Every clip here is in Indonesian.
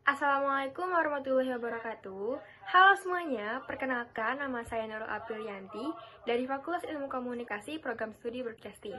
Assalamualaikum warahmatullahi wabarakatuh. Halo semuanya, perkenalkan nama saya Nurul Aprilianti dari Fakultas Ilmu Komunikasi Program Studi Broadcasting.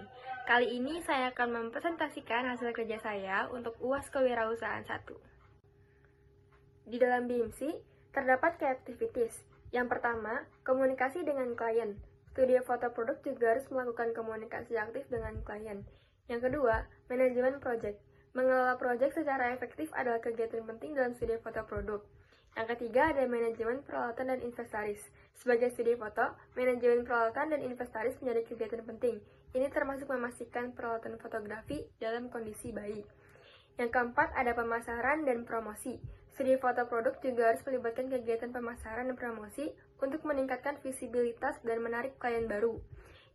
Kali ini saya akan mempresentasikan hasil kerja saya untuk UAS Kewirausahaan 1. Di dalam BIMSI, terdapat key activities. Yang pertama, komunikasi dengan klien. Studio foto produk juga harus melakukan komunikasi aktif dengan klien. Yang kedua, manajemen project. Mengelola proyek secara efektif adalah kegiatan penting dalam studi foto produk. Yang ketiga ada manajemen peralatan dan inventaris. Sebagai studi foto, manajemen peralatan dan inventaris menjadi kegiatan penting. Ini termasuk memastikan peralatan fotografi dalam kondisi baik. Yang keempat ada pemasaran dan promosi. Studi foto produk juga harus melibatkan kegiatan pemasaran dan promosi untuk meningkatkan visibilitas dan menarik klien baru.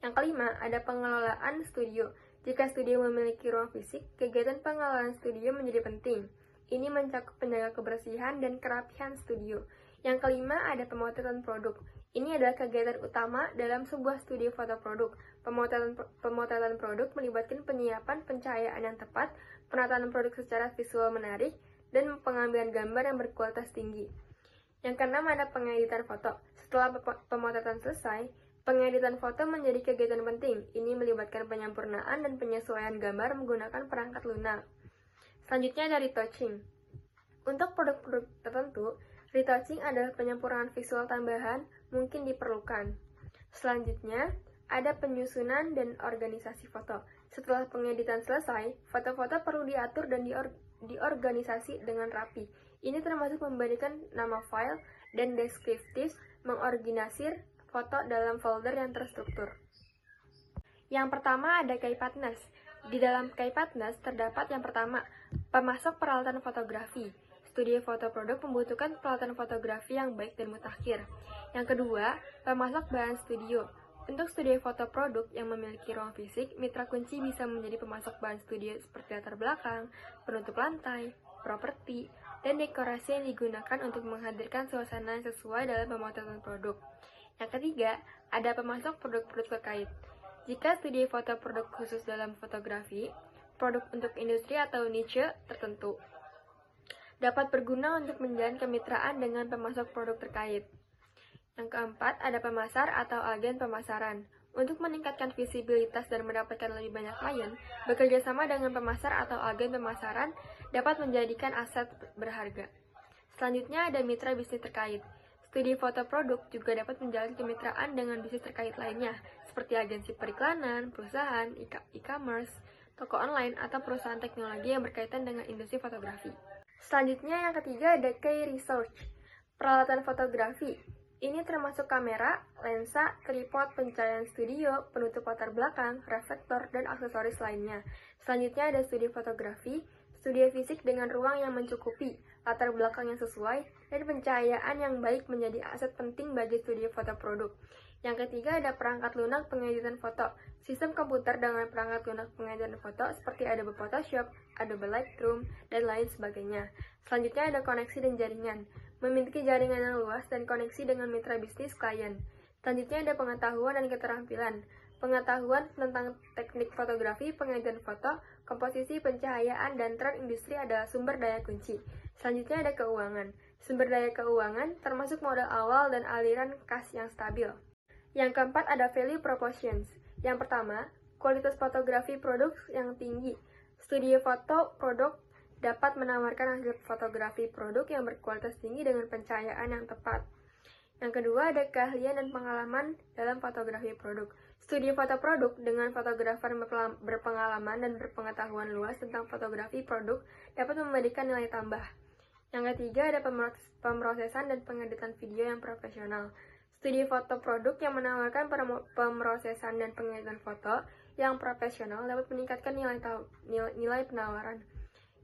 Yang kelima ada pengelolaan studio. Jika studio memiliki ruang fisik, kegiatan pengelolaan studio menjadi penting. Ini mencakup penjaga kebersihan dan kerapihan studio. Yang kelima ada pemotretan produk. Ini adalah kegiatan utama dalam sebuah studio foto produk. Pemotretan produk melibatkan penyiapan pencahayaan yang tepat, penataan produk secara visual menarik, dan pengambilan gambar yang berkualitas tinggi. Yang keenam ada pengeditan foto. Setelah pemotretan selesai, pengeditan foto menjadi kegiatan penting. Ini melibatkan penyempurnaan dan penyesuaian gambar menggunakan perangkat lunak. Selanjutnya ada retouching. Untuk produk-produk tertentu, retouching adalah penyempurnaan visual tambahan mungkin diperlukan. Selanjutnya, ada penyusunan dan organisasi foto. Setelah pengeditan selesai, foto-foto perlu diatur dan diorganisasi dengan rapi. Ini termasuk memberikan nama file dan deskriptif, mengorganisir foto dalam folder yang terstruktur. Yang pertama ada key partners. Di dalam key partners terdapat yang pertama, pemasok peralatan fotografi. Studio foto produk membutuhkan peralatan fotografi yang baik dan mutakhir. Yang kedua, pemasok bahan studio. Untuk studio foto produk yang memiliki ruang fisik, mitra kunci bisa menjadi pemasok bahan studio seperti latar belakang, penutup lantai, properti, dan dekorasi yang digunakan untuk menghadirkan suasana yang sesuai dalam pemotretan produk. Yang ketiga, ada pemasok produk-produk terkait. Jika studi foto produk khusus dalam fotografi, produk untuk industri atau niche tertentu, dapat berguna untuk menjalin kemitraan dengan pemasok produk terkait. Yang keempat, ada pemasar atau agen pemasaran. Untuk meningkatkan visibilitas dan mendapatkan lebih banyak klien, bekerja sama dengan pemasar atau agen pemasaran dapat menjadikan aset berharga. Selanjutnya ada mitra bisnis terkait. Studi foto produk juga dapat menjalin kemitraan dengan bisnis terkait lainnya, seperti agensi periklanan, perusahaan, e-commerce, toko online, atau perusahaan teknologi yang berkaitan dengan industri fotografi. Selanjutnya yang ketiga ada key research, peralatan fotografi. Ini termasuk kamera, lensa, tripod, pencahayaan studio, penutup latar belakang, reflektor, dan aksesoris lainnya. Selanjutnya ada studi fotografi, studio fisik dengan ruang yang mencukupi, latar belakang yang sesuai, dan pencahayaan yang baik menjadi aset penting bagi studio foto produk. Yang ketiga ada perangkat lunak pengeditan foto. Sistem komputer dengan perangkat lunak pengeditan foto seperti Adobe Photoshop, Adobe Lightroom, dan lain sebagainya. Selanjutnya ada koneksi dan jaringan. Memiliki jaringan yang luas dan koneksi dengan mitra bisnis klien. Selanjutnya ada pengetahuan dan keterampilan. Pengetahuan tentang teknik fotografi, pengeditan foto, komposisi, pencahayaan, dan tren industri adalah sumber daya kunci. Selanjutnya ada keuangan. Sumber daya keuangan termasuk modal awal dan aliran kas yang stabil. Yang keempat ada value propositions. Yang pertama, kualitas fotografi produk yang tinggi. Studio foto produk dapat menawarkan hasil fotografi produk yang berkualitas tinggi dengan pencahayaan yang tepat. Yang kedua ada keahlian dan pengalaman dalam fotografi produk. Studi foto produk dengan fotografer berpengalaman dan berpengetahuan luas tentang fotografi produk dapat memberikan nilai tambah. Yang ketiga ada pemrosesan dan pengeditan video yang profesional. Studi foto produk yang menawarkan pemrosesan dan pengeditan foto yang profesional dapat meningkatkan nilai penawaran.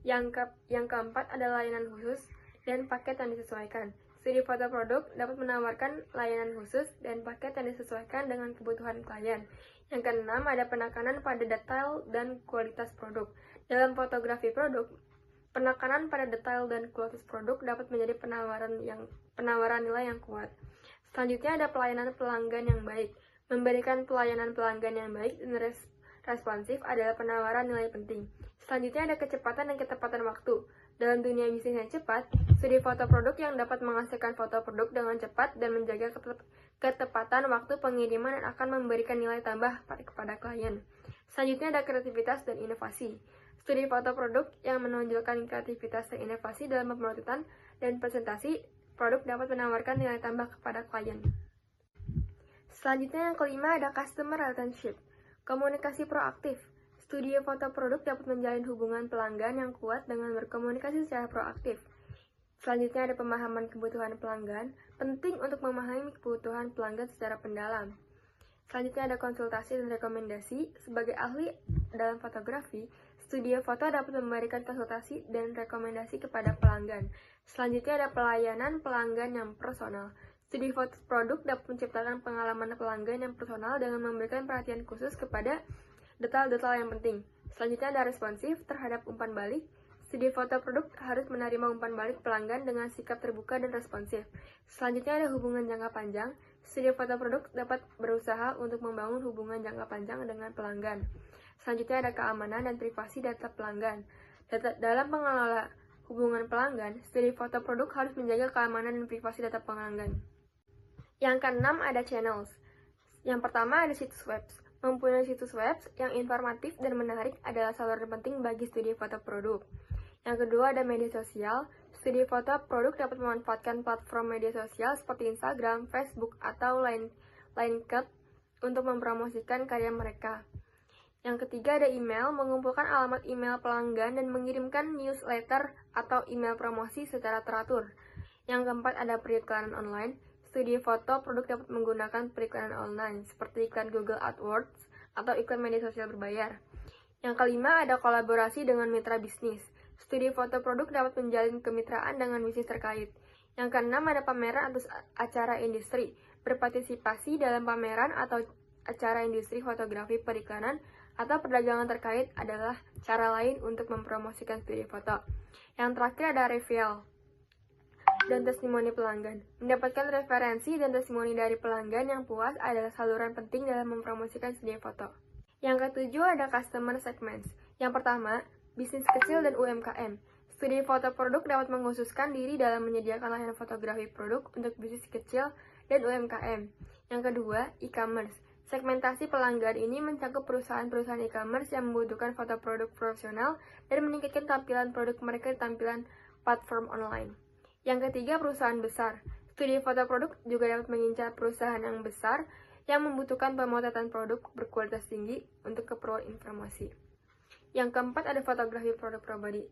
Yang keempat ada layanan khusus dan paket yang disesuaikan. Studi foto produk dapat menawarkan layanan khusus dan paket yang disesuaikan dengan kebutuhan klien. Yang keenam ada penekanan pada detail dan kualitas produk. Dalam fotografi produk, penekanan pada detail dan kualitas produk dapat menjadi penawaran nilai yang kuat. Selanjutnya ada pelayanan pelanggan yang baik. Memberikan pelayanan pelanggan yang baik dan responsif adalah penawaran nilai penting. Selanjutnya ada kecepatan dan ketepatan waktu. Dalam dunia bisnis yang cepat, studi foto produk yang dapat menghasilkan foto produk dengan cepat dan menjaga ketepatan waktu pengiriman akan memberikan nilai tambah kepada klien. Selanjutnya ada kreativitas dan inovasi. Studi foto produk yang menonjolkan kreativitas dan inovasi dalam pemrodukan dan presentasi produk dapat menawarkan nilai tambah kepada klien. Selanjutnya yang kelima ada customer relationship. Komunikasi proaktif. Studi foto produk dapat menjalin hubungan pelanggan yang kuat dengan berkomunikasi secara proaktif. Selanjutnya ada pemahaman kebutuhan pelanggan. Penting untuk memahami kebutuhan pelanggan secara mendalam. Selanjutnya ada konsultasi dan rekomendasi. Sebagai ahli dalam fotografi, studio foto dapat memberikan konsultasi dan rekomendasi kepada pelanggan. Selanjutnya ada pelayanan pelanggan yang personal. Studi foto produk dapat menciptakan pengalaman pelanggan yang personal dengan memberikan perhatian khusus kepada detail-detail yang penting. Selanjutnya ada responsif terhadap umpan balik. Studi foto produk harus menerima umpan balik pelanggan dengan sikap terbuka dan responsif. Selanjutnya ada hubungan jangka panjang. Studi foto produk dapat berusaha untuk membangun hubungan jangka panjang dengan pelanggan. Selanjutnya ada keamanan dan privasi data pelanggan. Dalam pengelola hubungan pelanggan, studi foto produk harus menjaga keamanan dan privasi data pelanggan. Yang keenam ada channels. Yang pertama ada situs web. Mempunyai situs web yang informatif dan menarik adalah saluran penting bagi studi foto produk. Yang kedua ada media sosial. Studi foto produk dapat memanfaatkan platform media sosial seperti Instagram, Facebook, atau LinkedIn untuk mempromosikan karya mereka. Yang ketiga ada email, mengumpulkan alamat email pelanggan dan mengirimkan newsletter atau email promosi secara teratur. Yang keempat ada periklanan online. Studi foto produk dapat menggunakan periklanan online seperti iklan Google AdWords atau iklan media sosial berbayar. Yang kelima ada kolaborasi dengan mitra bisnis. Studi foto produk dapat menjalin kemitraan dengan bisnis terkait. Yang keenam ada pameran atau acara industri. Berpartisipasi dalam pameran atau acara industri fotografi periklanan atau perdagangan terkait adalah cara lain untuk mempromosikan studi foto. Yang terakhir ada review dan testimoni pelanggan. Mendapatkan referensi dan testimoni dari pelanggan yang puas adalah saluran penting dalam mempromosikan studi foto. Yang ketujuh ada customer segments. Yang pertama, bisnis kecil dan UMKM. Studi foto produk dapat mengkhususkan diri dalam menyediakan layanan fotografi produk untuk bisnis kecil dan UMKM. Yang kedua, e-commerce. Segmentasi pelanggan ini mencakup perusahaan-perusahaan e-commerce yang membutuhkan foto produk profesional dan meningkatkan tampilan produk mereka di tampilan platform online. Yang ketiga, perusahaan besar. Studi foto produk juga dapat mengincar perusahaan yang besar yang membutuhkan pemotretan produk berkualitas tinggi untuk keperluan informasi. Yang keempat, ada fotografi produk pribadi.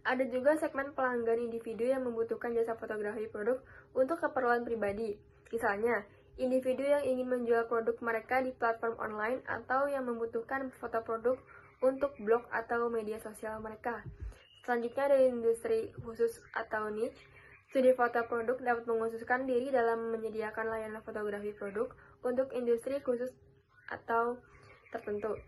Ada juga segmen pelanggan individu yang membutuhkan jasa fotografi produk untuk keperluan pribadi. Misalnya, individu yang ingin menjual produk mereka di platform online atau yang membutuhkan foto produk untuk blog atau media sosial mereka. Selanjutnya ada industri khusus atau niche. Studi foto produk dapat mengkhususkan diri dalam menyediakan layanan fotografi produk untuk industri khusus atau tertentu.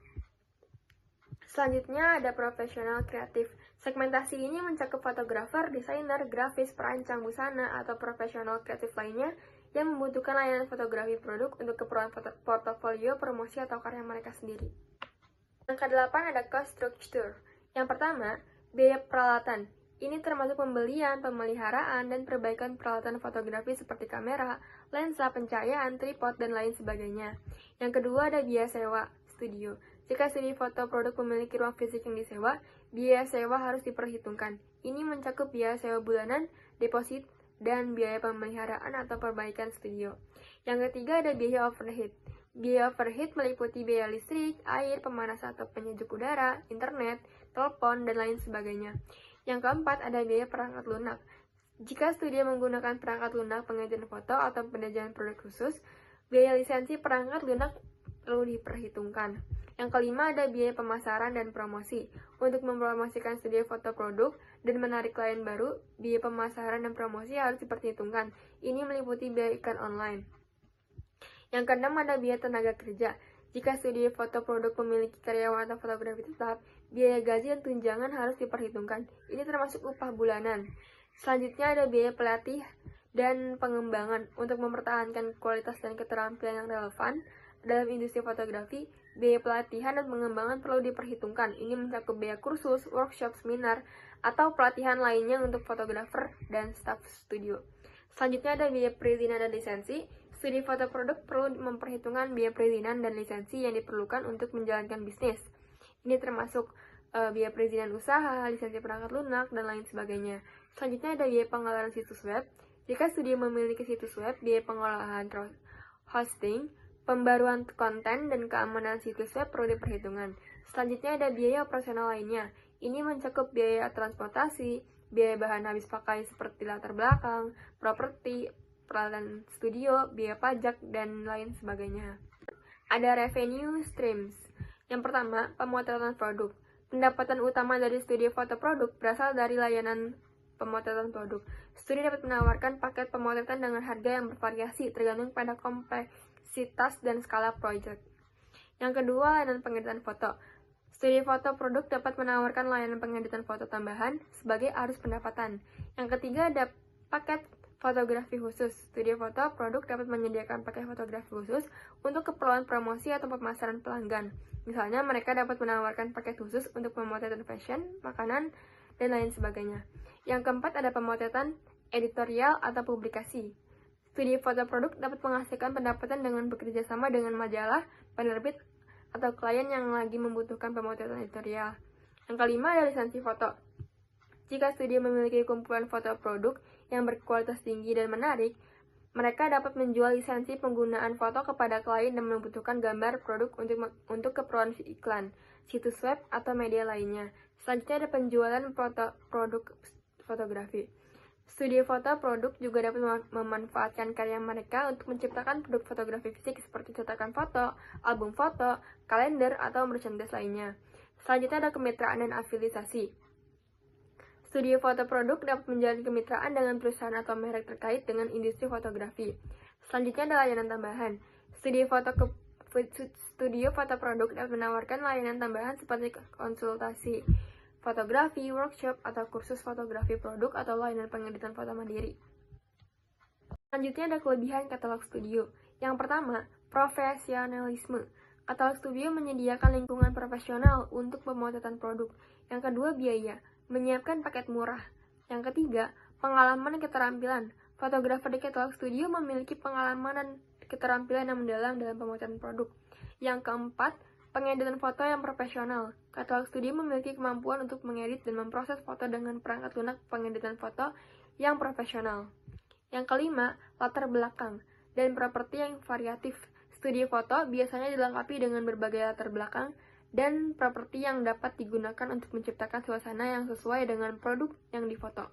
Selanjutnya ada profesional kreatif. Segmentasi ini mencakup fotografer, desainer, grafis, perancang busana, atau profesional kreatif lainnya yang membutuhkan layanan fotografi produk untuk keperluan portofolio, promosi, atau karya mereka sendiri. Yang kedelapan ada cost structure. Yang pertama, biaya peralatan. Ini termasuk pembelian, pemeliharaan, dan perbaikan peralatan fotografi seperti kamera, lensa, pencahayaan, tripod, dan lain sebagainya. Yang kedua ada biaya sewa studio. Jika studi foto produk memiliki ruang fisik yang disewa, biaya sewa harus diperhitungkan. Ini mencakup biaya sewa bulanan, deposit, dan biaya pemeliharaan atau perbaikan studio. Yang ketiga ada biaya overhead. Biaya overhead meliputi biaya listrik, air, pemanasan atau penyejuk udara, internet, telepon, dan lain sebagainya. Yang keempat ada biaya perangkat lunak. Jika studio menggunakan perangkat lunak pengajian foto atau penjajahan produk khusus, biaya lisensi perangkat lunak perlu diperhitungkan. Yang kelima ada biaya pemasaran dan promosi. Untuk mempromosikan studio foto produk dan menarik klien baru, biaya pemasaran dan promosi harus diperhitungkan. Ini meliputi biaya iklan online. Yang keenam ada biaya tenaga kerja. Jika studio foto produk memiliki karyawan atau fotografi tetap, biaya gaji dan tunjangan harus diperhitungkan. Ini termasuk upah bulanan. Selanjutnya ada biaya pelatih dan pengembangan. Untuk mempertahankan kualitas dan keterampilan yang relevan dalam industri fotografi, biaya pelatihan dan pengembangan perlu diperhitungkan. Ini mencakup biaya kursus, workshop, seminar, atau pelatihan lainnya untuk fotografer dan staf studio. Selanjutnya ada biaya perizinan dan lisensi. Studi foto produk perlu memperhitungkan biaya perizinan dan lisensi yang diperlukan untuk menjalankan bisnis. Ini termasuk biaya perizinan usaha, lisensi perangkat lunak, dan lain sebagainya. Selanjutnya ada biaya pengolahan situs web. Jika studio memiliki situs web, biaya pengolahan hosting, pembaruan konten, dan keamanan situs web perlu diperhitungkan. Selanjutnya ada biaya operasional lainnya. Ini mencakup biaya transportasi, biaya bahan habis pakai seperti latar belakang, properti, peralatan studio, biaya pajak, dan lain sebagainya. Ada revenue streams. Yang pertama, pemotretan produk. Pendapatan utama dari studio foto produk berasal dari layanan pemotretan produk. Studio dapat menawarkan paket pemotretan dengan harga yang bervariasi tergantung pada kompleksitas dan skala proyek. Yang kedua, layanan pengeditan foto. Studio foto produk dapat menawarkan layanan pengeditan foto tambahan sebagai arus pendapatan. Yang ketiga, ada paket fotografi khusus. Studio foto produk dapat menyediakan paket fotografi khusus untuk keperluan promosi atau pemasaran pelanggan. Misalnya, mereka dapat menawarkan paket khusus untuk pemotretan fashion, makanan, dan lain sebagainya. Yang keempat, ada pemotretan editorial atau publikasi. Studio foto produk dapat menghasilkan pendapatan dengan bekerja sama dengan majalah, penerbit, atau klien yang lagi membutuhkan pemotretan editorial. Yang kelima, ada lisensi foto. Jika studio memiliki kumpulan foto produk yang berkualitas tinggi dan menarik, mereka dapat menjual lisensi penggunaan foto kepada klien yang membutuhkan gambar produk untuk keperluan iklan, situs web, atau media lainnya. Selanjutnya ada penjualan produk fotografi. Studio foto produk juga dapat memanfaatkan karya mereka untuk menciptakan produk fotografi fisik seperti cetakan foto, album foto, kalender, atau merchandise lainnya. Selanjutnya ada kemitraan dan afiliasi. Studio foto produk dapat menjalin kemitraan dengan perusahaan atau merek terkait dengan industri fotografi. Selanjutnya ada layanan tambahan. Studio foto produk dapat menawarkan layanan tambahan seperti konsultasi fotografi, workshop, atau kursus fotografi produk atau layanan pengeditan foto mandiri. Selanjutnya ada kelebihan katalog studio. Yang pertama, profesionalisme. Katalog studio menyediakan lingkungan profesional untuk pemotretan produk. Yang kedua, biaya. Menyiapkan paket murah. Yang ketiga, pengalaman dan keterampilan. Fotografer di katalog studio memiliki pengalaman dan keterampilan yang mendalam dalam pemotretan produk. Yang keempat, pengeditan foto yang profesional. Katalog studio memiliki kemampuan untuk mengedit dan memproses foto dengan perangkat lunak pengeditan foto yang profesional. Yang kelima, latar belakang dan properti yang variatif. Studio foto biasanya dilengkapi dengan berbagai latar belakang dan properti yang dapat digunakan untuk menciptakan suasana yang sesuai dengan produk yang difoto.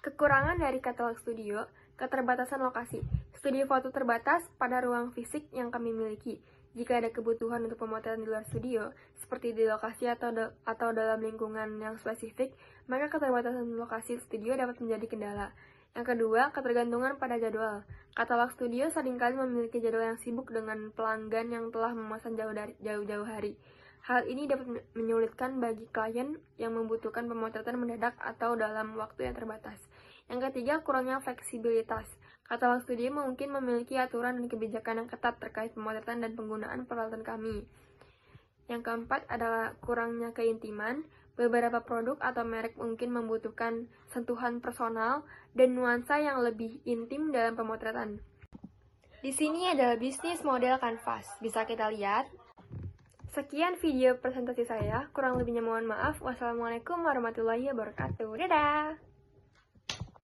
Kekurangan dari katalog studio, keterbatasan lokasi. Studio foto terbatas pada ruang fisik yang kami miliki. Jika ada kebutuhan untuk pemotretan di luar studio, seperti di lokasi atau dalam lingkungan yang spesifik, maka keterbatasan lokasi studio dapat menjadi kendala. Yang kedua, ketergantungan pada jadwal. Katalog studio seringkali memiliki jadwal yang sibuk dengan pelanggan yang telah memesan jauh-jauh hari. Hal ini dapat menyulitkan bagi klien yang membutuhkan pemotretan mendadak atau dalam waktu yang terbatas. Yang ketiga, kurangnya fleksibilitas. Katalog studio mungkin memiliki aturan dan kebijakan yang ketat terkait pemotretan dan penggunaan peralatan kami. Yang keempat adalah kurangnya keintiman. Beberapa produk atau merek mungkin membutuhkan sentuhan personal dan nuansa yang lebih intim dalam pemotretan. Di sini adalah bisnis model kanvas. Bisa kita lihat. Sekian video presentasi saya. Kurang lebihnya mohon maaf. Wassalamualaikum warahmatullahi wabarakatuh. Dadah!